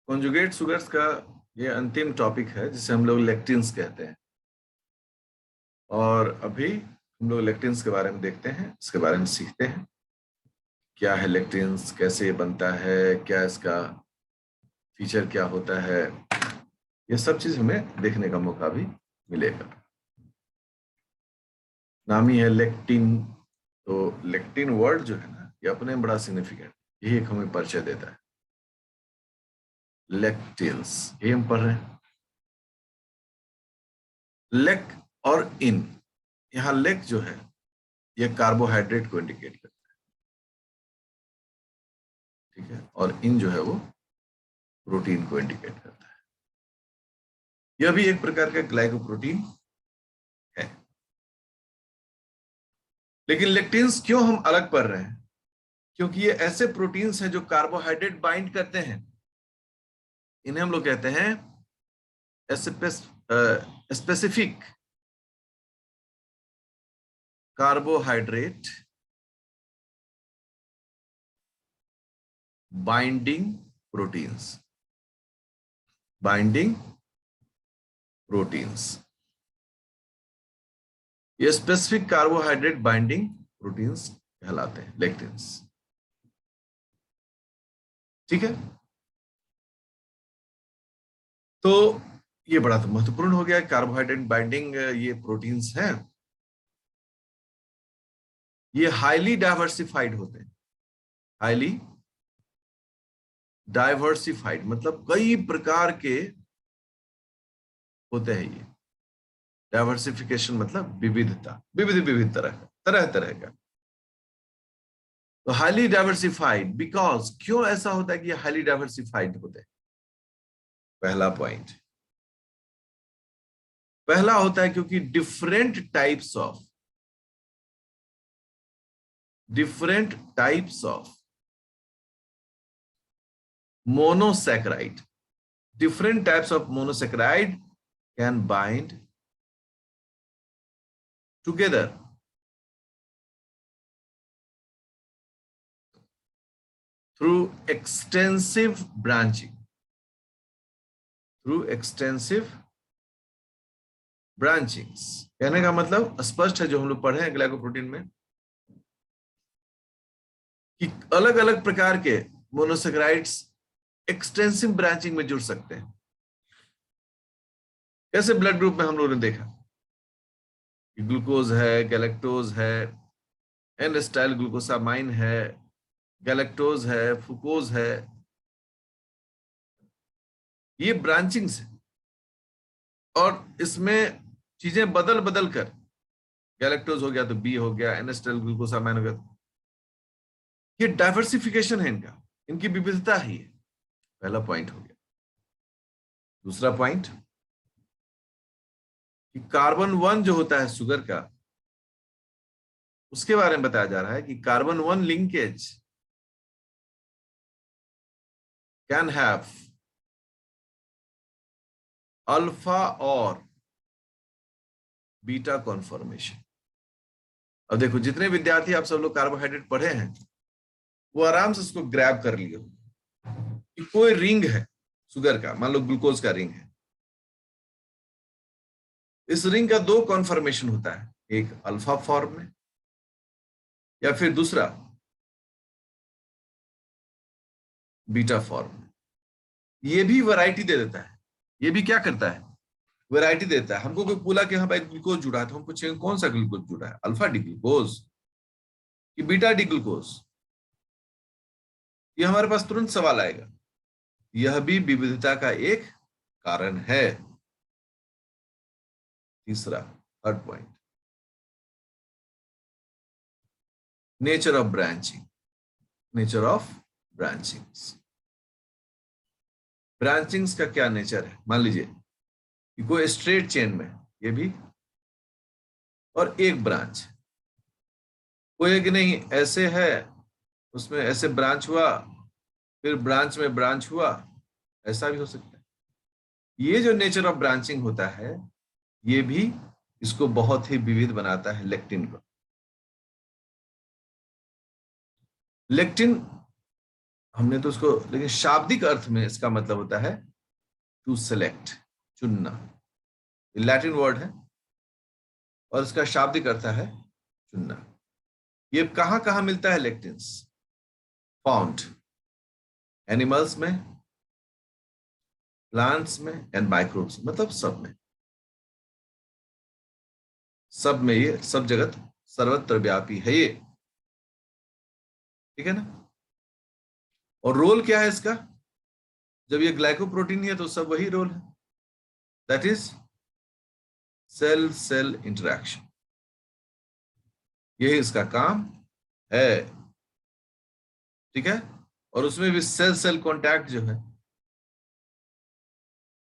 Conjugate sugars का ये अंतिम टॉपिक है जिसे हम लोग लेक्टिन्स कहते हैं। और अभी हम लोग लेक्टिन्स के बारे में देखते हैं, इसके बारे में सीखते हैं। क्या है लेक्टिन्स, कैसे ये बनता है, क्या इसका फीचर क्या होता है, ये सब चीज हमें देखने का मौका भी मिलेगा। नाम ही है लेक्टिन, तो लेक्टिन वर्ड जो है ना, ये अपने में बड़ा सिग्निफिकेंट, यही एक हमें परिचय देता है। लेक्टिन्स ये हम पढ़ रहे हैं। लेक और इन, यहां लेक जो है ये कार्बोहाइड्रेट को इंडिकेट करता है, ठीक है, और इन जो है वो प्रोटीन को इंडिकेट करता है। यह भी एक प्रकार का ग्लाइकोप्रोटीन है। लेकिन लेक्टिन्स क्यों हम अलग पढ़ रहे हैं? क्योंकि ये ऐसे प्रोटीन्स हैं जो कार्बोहाइड्रेट बाइंड करते हैं। इन्हें हम लोग कहते हैं specific carbohydrate binding proteins. Binding proteins, ये स्पेसिफिक कार्बोहाइड्रेट बाइंडिंग प्रोटीन्स कहलाते हैं लेक्टिन्स, ठीक है। तो ये बड़ा तो महत्वपूर्ण हो गया, कार्बोहाइड्रेट बाइंडिंग ये प्रोटीन्स हैं, ये हाईली डाइवर्सिफाइड होते हैं। हाईली डाइवर्सिफाइड मतलब कई प्रकार के होते हैं। ये डाइवर्सिफिकेशन मतलब विविधता, विविध तरह तरह का। तो हाईली डाइवर्सिफाइड बिकॉज, क्यों ऐसा होता है कि ये हाईली डाइवर्सिफाइड होते हैं? पहला पॉइंट, पहला होता है क्योंकि different types of monosaccharide, different types of monosaccharide can bind together through extensive branching. Through extensive branchings, कहने का मतलब स्पष्ट है जो हम लोग पढ़े हैं ग्लाइकोप्रोटीन में, कि अलग अलग प्रकार के मोनोसेक्राइड्स एक्सटेंसिव ब्रांचिंग में जुड़ सकते हैं। कैसे? ब्लड ग्रुप में हम लोगों ने देखा कि ग्लूकोज है, गैलेक्टोज है, एन स्टाइल ग्लूकोसामाइन है, गैलेक्टोज है, फ्रुकोज है, ये ब्रांचिंग्स है। और इसमें चीजें बदल बदल कर, गैलेक्टोज हो गया तो बी हो गया, एन स्टाइल ग्लूकोसामाइन हो गया, ये डाइवर्सिफिकेशन है इनका, इनकी विविधता ही है। पहला पॉइंट हो गया। दूसरा पॉइंट कि कार्बन 1 जो होता है शुगर का, उसके बारे में बताया जा रहा है कि carbon 1 linkage can have alpha और बीटा कॉन्फॉर्मेशन। अब देखो, जितने विद्यार्थी आप सब लोग कार्बोहाइड्रेट पढ़े हैं वो आराम से इसको ग्रैब कर लिए कि कोई रिंग है शुगर का, मान लो ग्लूकोज का रिंग है, इस रिंग का 2 कॉन्फॉर्मेशन होता है, एक अल्फा फॉर्म में या फिर दूसरा बीटा फॉर्म में। ये भी वैरायटी दे देता है, ये भी क्या करता है? वैरायटी देता है। हमको कोई बोला कि हाँ भाई ग्लूकोज जुड़ा है, तो हम पूछेंगे कौन सा ग्लूकोज जुड़ा है, अल्फा डी ग्लूकोज कि बीटा डी ग्लूकोज? ये हमारे पास तुरंत सवाल आएगा। यह भी विविधता का एक कारण है। तीसरा, third point, nature of branching. Nature of branchings, branchings का क्या नेचर है? मान लीजिए कि कोई स्ट्रेट चेन में ये भी और एक ब्रांच, कोई है कि नहीं ऐसे है, उसमें ऐसे ब्रांच हुआ, फिर ब्रांच में ब्रांच हुआ, ऐसा भी हो सकता है। ये जो नेचर ऑफ ब्रांचिंग होता है, ये भी इसको बहुत ही विविध बनाता है लेक्टिन को। लेक्टिन हमने तो उसको, लेकिन शाब्दिक अर्थ में इसका मतलब होता है टू सेलेक्ट, चुनना। लैटिन वर्ड है और इसका शाब्दिक अर्थ है चुनना। ये कहां कहां मिलता है लेक्टिन्स? फाउंड एनिमल्स में, प्लांट्स में एंड माइक्रोब्स, मतलब सब में। सब में, ये सब जगत सर्वत्र व्यापी है ये, ठीक है ना। और रोल क्या है इसका? जब ये ग्लाइकोप्रोटीन है तो सब वही रोल है, that is cell cell interaction. यही इसका काम है, ठीक है। और उसमें भी सेल सेल कांटेक्ट जो है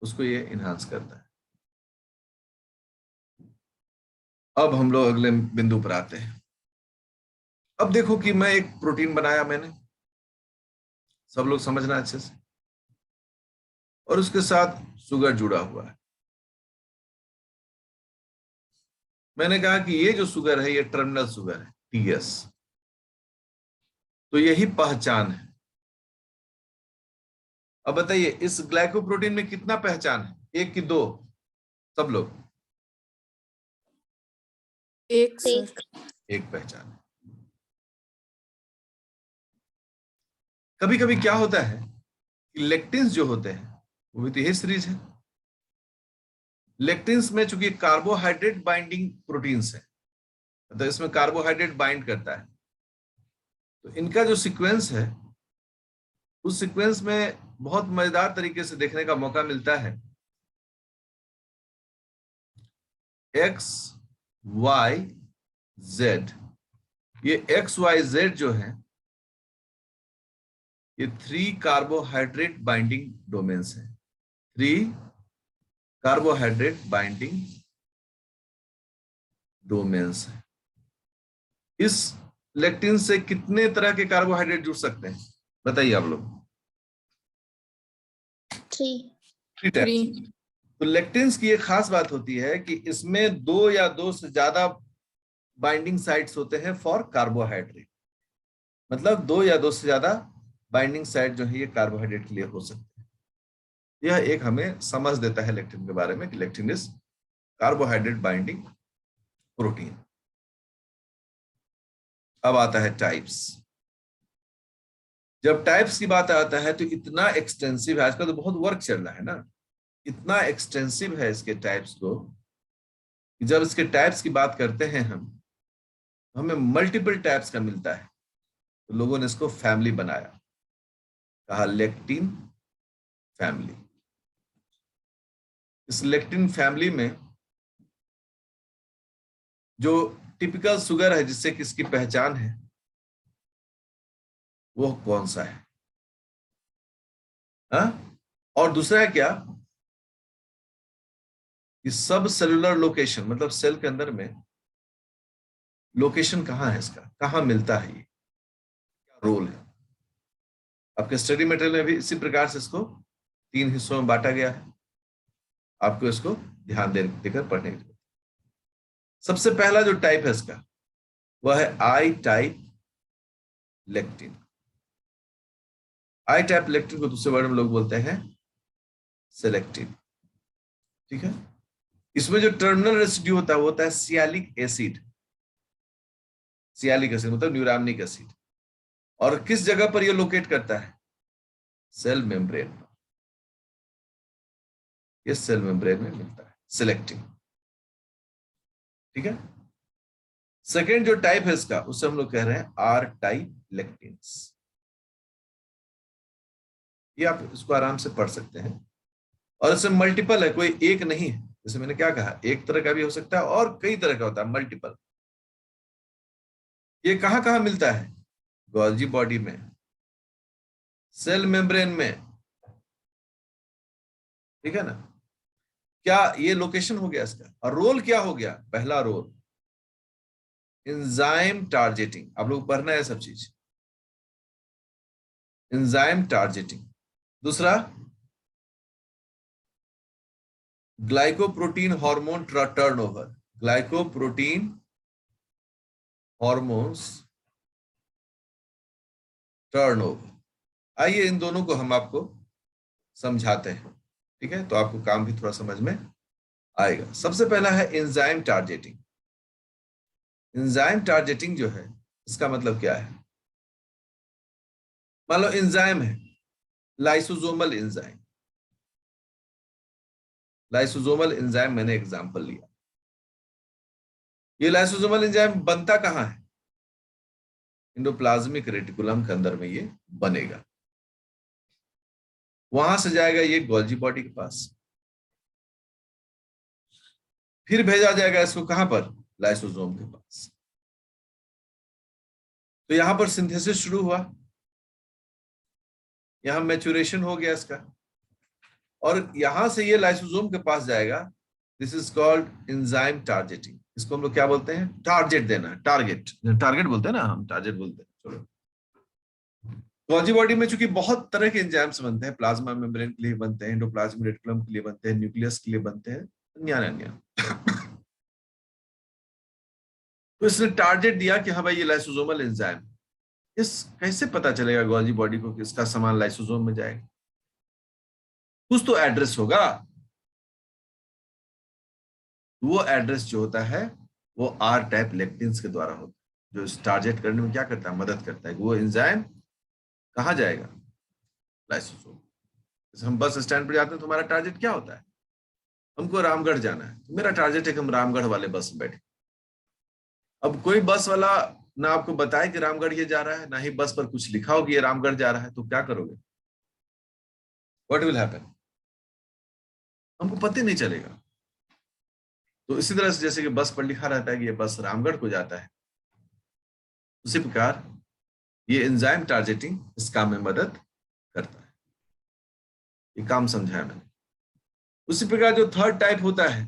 उसको ये इनहांस करता है। अब हम लोग अगले बिंदु पर आते हैं। अब देखो कि मैं एक प्रोटीन बनाया मैंने, सब लोग समझना अच्छे से, और उसके साथ शुगर जुड़ा हुआ है। मैंने कहा कि ये जो शुगर है ये टर्मिनल शुगर है, टीएस। तो यही पहचान है। अब बताइए इस ग्लाइकोप्रोटीन में कितना पहचान है, एक की दो? सब लोग? एक सर। एक पहचान है। कभी कभी क्या होता है कि लेक्टिन्स जो होते हैं वो भी तो यही सीरीज है। लेक्टिन्स में चूंकि कार्बोहाइड्रेट बाइंडिंग प्रोटीन्स है, तो इसमें कार्बोहाइड्रेट बाइंड करता है, तो इनका जो सीक्वेंस है उस सीक्वेंस में बहुत मजेदार तरीके से देखने का मौका मिलता है। एक्स वाई जेड, ये एक्स वाई जेड जो है ये 3 कार्बोहाइड्रेट बाइंडिंग डोमेन्स है। 3 कार्बोहाइड्रेट बाइंडिंग डोमेन्स है। इस लेक्टिन से कितने तरह के कार्बोहाइड्रेट जुड़ सकते हैं बताइए आप लोग? 3 टाइप्स। तो लेक्टिन्स की एक खास बात होती है कि इसमें 2 या 2 से ज्यादा बाइंडिंग साइट्स होते हैं फॉर कार्बोहाइड्रेट। मतलब 2 या 2 से ज्यादा बाइंडिंग साइट जो है ये कार्बोहाइड्रेट के लिए हो सकते हैं। यह एक हमें समझ देता है लेक्टिन के बारे में कि lectin is carbohydrate binding protein. अब आता है टाइप्स। जब टाइप्स की बात आता है तो इतना एक्सटेंसिव है, आजकल तो बहुत वर्क चल रहा है ना, इतना एक्सटेंसिव है इसके टाइप्स को कि जब इसके टाइप्स की बात करते हैं हम, हमें मल्टीपल टाइप्स का मिलता है। तो लोगों ने इसको फैमिली बनाया, कहा लेक्टिन फैमिली। इस लेक्टिन फैमिली में जो टिपिकल शुगर है जिससे कि इसकी पहचान है वो कौन सा है? हा? और दूसरा है क्या कि सब सेलुलर लोकेशन, मतलब सेल के अंदर में लोकेशन कहाँ है इसका, कहाँ मिलता है, ये क्या रोल है। आपके स्टडी मटेरियल में भी इसी प्रकार से इसको 3 हिस्सों में बांटा गया है। आपको इसको ध्यान देकर पढ़ने की जरूरत। सबसे पहला जो टाइप है इसका वह है I type lectin. I type lectin को दूसरे वर्ड में लोग बोलते हैं सेलेक्टिन, ठीक है। इसमें जो टर्मिनल रेसिड्यू होता है वो होता है सियालिक एसिड। सियालिक एसिड मतलब न्यूरामिक एसिड। और किस जगह पर ये लोकेट करता है? सेल मेम्ब्रेन पर। ये सेल मेम्ब्रेन में मिलता है सेलेक्टिन, ठीक है। सेकेंड जो टाइप है इसका उससे हम लोग कह रहे हैं आर टाइप लेक्टिन्स। ये आप इसको आराम से पढ़ सकते हैं। और इसमें मल्टीपल है, कोई एक नहीं है। जैसे मैंने क्या कहा, एक तरह का भी हो सकता है और कई तरह का होता है, मल्टीपल। ये कहां कहां मिलता है? गोल्जी बॉडी में, सेल मेम्ब्रेन में, ठीक है ना। क्या ये लोकेशन हो गया इसका? और रोल क्या हो गया? पहला रोल एंजाइम टारगेटिंग। आप लोग पढ़ना है सब चीज, एंजाइम टारगेटिंग। दूसरा glycoprotein hormone turnover. Glycoprotein hormones turnover. आइए इन दोनों को हम आपको समझाते हैं, ठीक है, तो आपको काम भी थोड़ा समझ में आएगा। सबसे पहला है एंजाइम टारगेटिंग। एंजाइम टारगेटिंग जो है, इसका मतलब क्या है? मान लो एंजाइम है, लाइसोसोमल एंजाइम। लाइसोसोमल एंजाइम मैंने एग्जांपल लिया। ये लाइसोसोमल एंजाइम बनता कहां है? एंडोप्लाज्मिक रेटिकुलम के अंदर में ये बनेगा। वहां से जाएगा ये गोल्जी बॉडी के पास, फिर भेजा जाएगा इसको कहां पर? लाइसोसोम के पास। तो यहां पर सिंथेसिस शुरू हुआ, यहां मैच्योरेशन हो गया इसका, और यहां से ये लाइसोसोम के पास जाएगा। This is called enzyme targeting. इसको हम लोग क्या बोलते हैं? टारगेट देना, टारगेट, टारगेट बोलते हैं ना, हम टारगेट बोलते हैं। चलो, गोल्जी बॉडी में चूंकि बहुत तरह के एंजाइम्स बनते हैं, प्लाज्मा मेम्ब्रेन के लिए बनते हैं, एंडोप्लाज्मिक रेटिकुलम के लिए बनते हैं, न्यूक्लियस के लिए बनते हैं, अन्य अन्य। तो इसने टारगेट दिया कि हाँ भाई ये लाइसोसोमल एंजाइम। इस कैसे पता चलेगा गोल्जी बॉडी को कि इसका सामान लाइसोसोम में जाएगा? कुछ तो एड्रेस होगा। वो एड्रेस जो होता है वो आर टाइप लेक्टिन्स के द्वारा होता है, जो इस टारगेट करने में क्या करता है? मदद करता है कि वो एंजाइम कहाँ जाएगा? लाइसोसोम। जैसे हम बस स्टैंड पर जाते हैं तो हमारा टारगेट क्या होता है? हमको रामगढ़ जाना है, तो मेरा टारगेट है कि हम रामगढ़ वाले बस में बैठे। अब कोई बस वाला ना आपको बताए कि रामगढ़ ये जा रहा है, ना ही बस पर कुछ लिखा हो कि ये रामगढ़ जा रहा है, तो क्या करोगे? What will happen? हमको पता ही नहीं चलेगा। तो इसी तरह से जैसे कि बस पर लिखा रहता है कि ये बस रामगढ़ को जाता है, उसी प्रकार ये एंजाइम टारगेटिंग इस काम में मदद करता है। ये काम समझाया मैंने। उसी प्रकार जो थर्ड टाइप होता है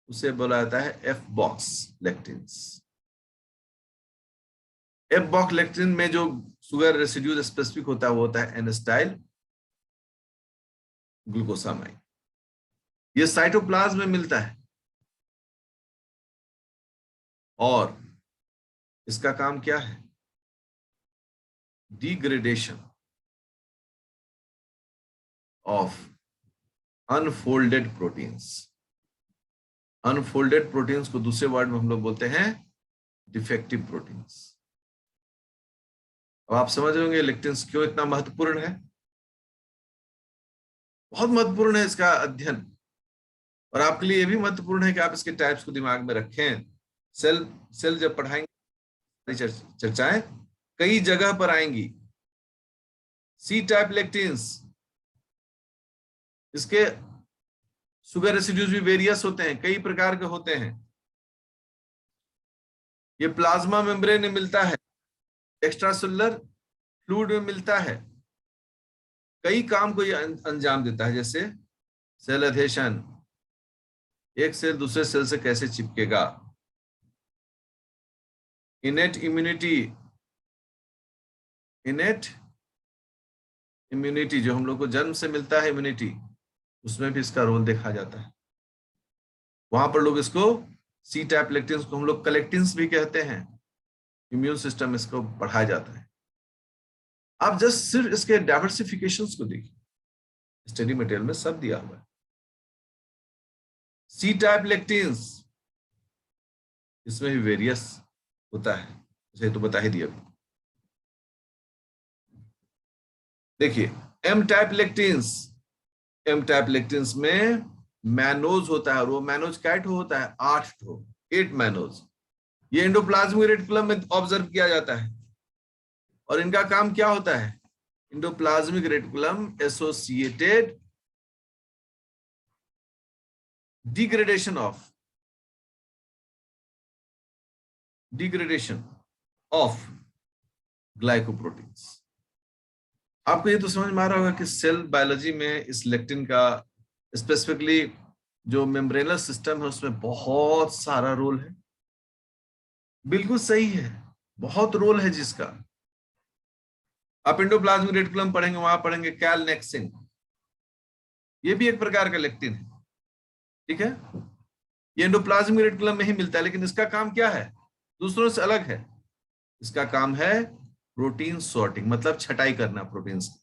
उसे बोला जाता है F box lectins. F box lectin में जो शुगर रेसिड्यू स्पेसिफिक होता है वो होता है एन-एसिटाइल ग्लूकोसामाइड। ये साइटोप्लाज्म में मिलता है और इसका काम क्या है? Degradation of unfolded proteins. Unfolded proteins को दूसरे वर्ड में हम लोग बोलते हैं डिफेक्टिव प्रोटीन्स। अब आप समझ होंगे लेक्टिन्स क्यों इतना महत्वपूर्ण है। बहुत महत्वपूर्ण है इसका अध्ययन, और आपके लिए यह भी महत्वपूर्ण है कि आप इसके टाइप्स को दिमाग में रखें। सेल सेल जब पढ़ाएंगे चर्चाएं कई जगह पर आएंगी। सी टाइप लेक्टिन्स, इसके शुगर रेसिड्यूज भी वेरियस होते हैं, कई प्रकार के होते हैं। ये प्लाज्मा मेम्ब्रेन में मिलता है, एक्स्ट्रासेलुलर फ्लूइड में मिलता है, कई काम को ये अंजाम देता है। जैसे सेल एडहेशन, एक सेल दूसरे सेल से कैसे चिपकेगा, इनेट इम्यूनिटी, इनेट इम्यूनिटी जो हम लोग को जन्म से मिलता है इम्यूनिटी, उसमें भी इसका रोल देखा जाता है। वहां पर लोग इसको सी टाइप लेक्टिन्स को हम लोग कलेक्टिन्स भी कहते हैं। इम्यून सिस्टम इसको बढ़ाया जाता है। आप जस्ट सिर्फ इसके डाइवर्सिफिकेशंस को देखिए, स्टडी मटेरियल में सब दिया हुआ है। सी टाइप लेक्टिन्स, इसमें भी वेरियस होता है, इसे तो बता ही दिया। देखिए M type lectins, M type lectins में मैनोज होता है, और वो मैनोज कैट होता है 8 मैनोज। ये एंडोप्लाज्मिक रेटिकुलम में ऑब्जर्व किया जाता है, और इनका काम क्या होता है? Endoplasmic reticulum associated degradation of glycoproteins. आपको ये तो समझ में आ रहा होगा कि सेल बायोलॉजी में इस लेक्टिन का स्पेसिफिकली जो मेम्ब्रेनस सिस्टम है उसमें बहुत सारा रोल है। बिल्कुल सही है, बहुत रोल है जिसका। आप एंडोप्लाज्मिक रेटिकुलम पढ़ेंगे, वहां पढ़ेंगे कैलनेक्सिन, ये भी एक प्रकार का लेक्टिन है, ठीक है। ये एंडोप्लाज्मिक रेटिकुलम में ही मिलता है, लेकिन इसका काम क्या है? दूसरों से अलग है। इसका काम है प्रोटीन सॉर्टिंग, मतलब छटाई करना प्रोटीन्स की।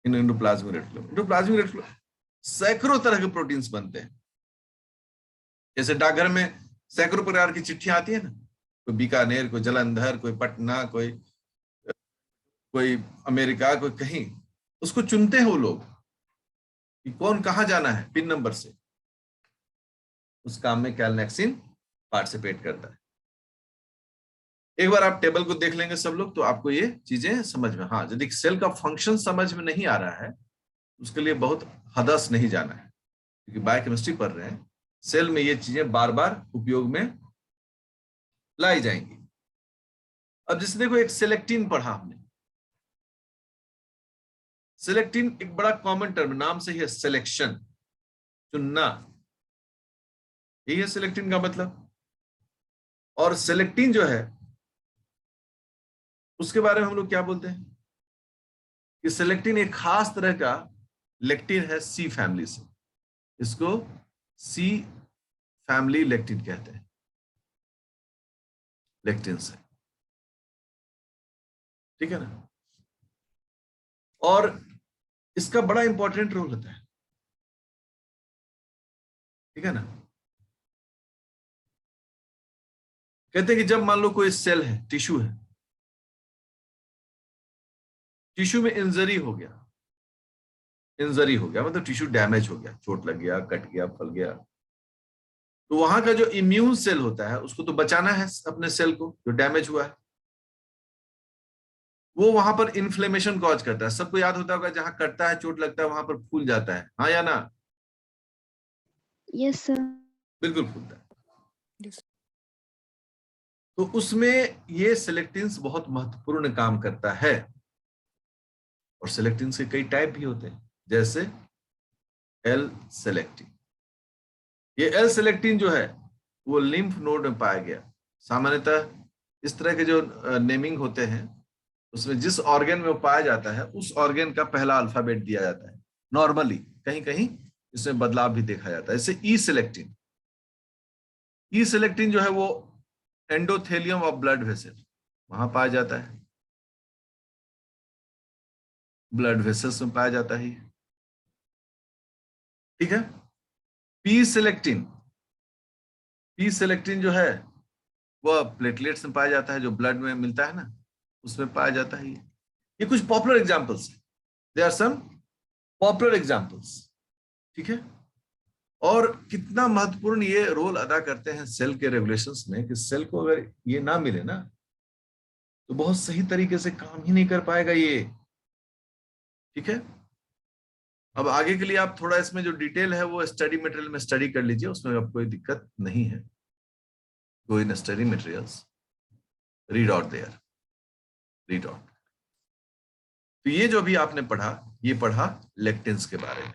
इन एंडोप्लाज्मिक रेटिकुलम। एंडोप्लाज्मिक रेटिकुलम सैकड़ों तरह के प्रोटीन्स बनते हैं। जैसे डाकघर में सैकड़ों प्रकार की चिट्ठियां आती है ना, कोई बीकानेर, कोई जलंधर, कोई पटना, कोई कोई अमेरिका, कोई कहीं, उसको चुनते हैं वो लोग कि कौन कहां जाना है पिन नंबर से। उस काम में कैलनेक्सिन पार्टिसिपेट करता है। एक बार आप टेबल को देख लेंगे सब लोग तो आपको ये चीजें समझ में, हाँ यदि सेल का फंक्शन समझ में नहीं आ रहा है उसके लिए बहुत हदस नहीं जाना है, क्योंकि बायोकेमिस्ट्री पढ़ रहे हैं, सेल में ये चीजें बार बार उपयोग में लाई जाएंगी। अब जैसे देखो एक सेलेक्टिन पढ़ा हमने। सेलेक्टिन एक बड़ा कॉमन टर्म, नाम से ही है सिलेक्शन, चुनना, यही है सेलेक्टिन का मतलब। और सेलेक्टिन जो है उसके बारे में हम लोग क्या बोलते हैं कि सेलेक्टिन एक खास तरह का लेक्टिन है सी फैमिली से, इसको सी फैमिली लेक्टिन कहते हैं, लेक्टिन से, ठीक है ना। और इसका बड़ा इंपॉर्टेंट रोल होता है, ठीक है ना। कहते हैं कि जब मान लो कोई सेल है, टिश्यू है, टिश्यू में इंजरी हो गया, इंजरी हो गया मतलब टिश्यू डैमेज हो गया, चोट लग गया, कट गया, फल गया, तो वहां का जो इम्यून सेल होता है उसको तो बचाना है अपने सेल को जो डैमेज हुआ है, वो वहां पर इन्फ्लेमेशन कॉज करता है। सबको याद होता होगा जहां कटता है, चोट लगता है, वहां पर फूल जाता है, हाँ या ना? Yes sir. बिल्कुल फूलता है। तो उसमें ये सेलेक्टिन्स बहुत महत्वपूर्ण काम करता है। और सेलेक्टिन्स के कई टाइप भी होते हैं, जैसे एल सेलेक्टिन। ये एल सेलेक्टिन जो है वो लिम्फ नोड में पाया गया। सामान्यतः इस तरह के जो नेमिंग होते हैं उसमें जिस ऑर्गन में वो पाया जाता है उस ऑर्गन का पहला अल्फाबेट दिया जाता है नॉर्मली, कहीं कहीं इसमें बदलाव भी देखा जाता है। जैसे ई सेलेक्टिन, ई सेलेक्टिन जो है वो एंडोथेलियम ऑफ ब्लड वेसल वहां पाया जाता है, ब्लड वेसल्स में पाया जाता है, ठीक है। पी सेलेक्टिन, पी सेलेक्टिन जो है वह प्लेटलेट्स में पाया जाता है, जो ब्लड में मिलता है ना उसमें पाया जाता है। ये कुछ पॉपुलर एग्जांपल्स हैं, there are some popular examples, ठीक है। और कितना महत्वपूर्ण ये रोल अदा करते हैं सेल के रेगुलेशंस में कि सेल को अगर ये ना मिले ना तो बहुत सही तरीके से काम ही नहीं कर पाएगा ये, ठीक है। अब आगे के लिए आप थोड़ा इसमें जो डिटेल है वो स्टडी मटेरियल में स्टडी कर लीजिए, उसमें अब कोई दिक्कत नहीं है। Go in study materials, read out there, read out. तो ये जो भी आपने पढ़ा, ये पढ़ा लेक्टिन्स के बारे में।